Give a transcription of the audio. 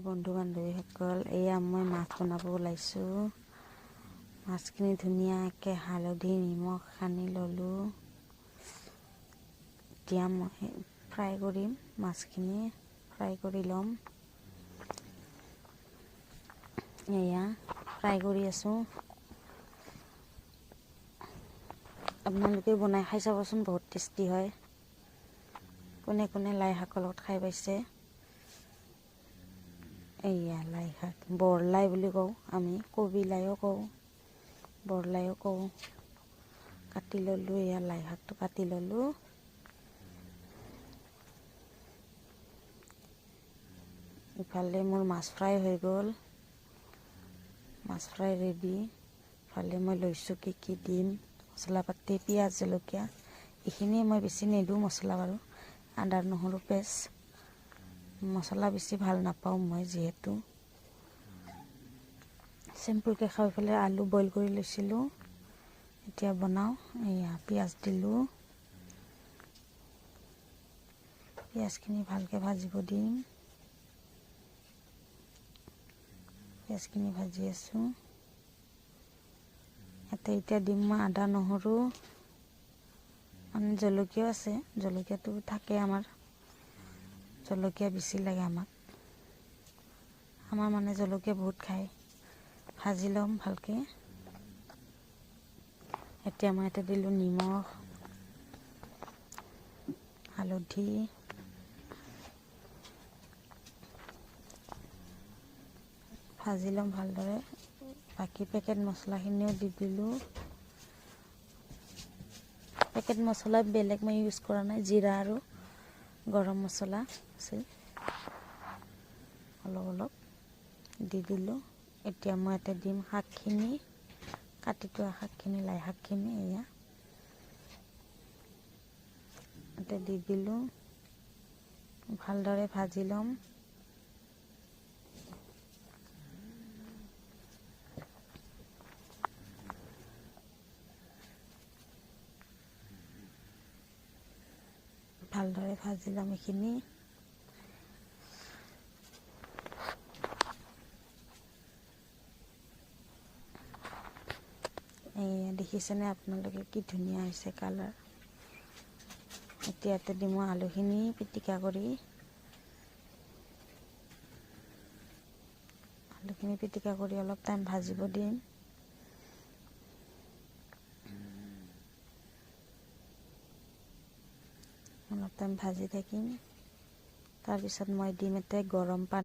বন্ধু বান্ধৱীসকল, এয়া মই মাছ বনাব ওলাইছোঁ। মাছখিনি ধুনীয়াকৈ হালধি নিমখ সানি ল'লোঁ। এতিয়া মই ফ্ৰাই কৰিম, মাছখিনি ফ্ৰাই কৰি ল'ম। এয়া ফ্ৰাই কৰি আছোঁ। আপোনালোকে বনাই খাই চাবচোন, বহুত টেষ্টি হয়। কোনে কোনে লাই শাকৰ লগত খাই পাইছে? এয়া লাই শাক, বৰলাই বুলি কওঁ আমি, কবি লাইও কওঁ, বৰলাইও কওঁ। কাটি ল'লোঁ, এয়া লাই শাকটো কাটি ল'লোঁ। ইফালে মোৰ মাছ ফ্ৰাই হৈ গ'ল, মাছ ফ্ৰাই ৰেডি। ইফালে মই লৈছোঁ কি কি দিম, মছলা পাতি, পিঁয়াজ জলকীয়া, এইখিনিয়ে মই বেছি নিদিওঁ মছলা বাৰু। আদা নহৰু পেষ্ট, মছলা বেছি ভাল নাপাওঁ মই, যিহেতু চিম্পুলকৈ খাই পেলাই আলু বইল কৰি লৈছিলোঁ, এতিয়া বনাওঁ। এয়া পিঁয়াজ দিলোঁ, পিঁয়াজখিনি ভালকৈ ভাজিব দিম। পিঁয়াজখিনি ভাজি আছোঁ। ইয়াতে এতিয়া দিম মই আদা নহৰু, মানে জলকীয়াও আছে, জলকীয়াটো থাকে আমাৰ, জলকীয়া বেছি লাগে আমাক, আমাৰ মানে জলকীয়া বহুত খায়। ভাজি ল'ম ভালকৈ। এতিয়া মই ইয়াতে দিলোঁ নিমখ হালধি, ভাজি ল'ম ভালদৰে। বাকী পেকেট মছলাখিনিও দি দিলোঁ। পেকেট মছলা বেলেগ মই ইউজ কৰা নাই, জিৰা আৰু গৰম মছলা আছে, অলপ অলপ দি দিলোঁ। এতিয়া মই ইয়াতে দিম শাকখিনি, কাটি থোৱা শাকখিনি, লাই শাকখিনি, এয়া ইয়াতে দি দিলোঁ। ভালদৰে ভাজি ল'ম। ভালদৰে ভাজি ল'ম এইখিনি। এয়া দেখিছেনে আপোনালোকে, কি ধুনীয়া হৈছে কালাৰ। এতিয়া ইয়াতে দিম মই আলুখিনি পিটিকা কৰি, আলুখিনি পিটিকা কৰি অলপ টাইম ভাজিব দিম। অলপ টাইম ভাজি থাকিম। তাৰপিছত মই দিম ইয়াতে গৰম পানী।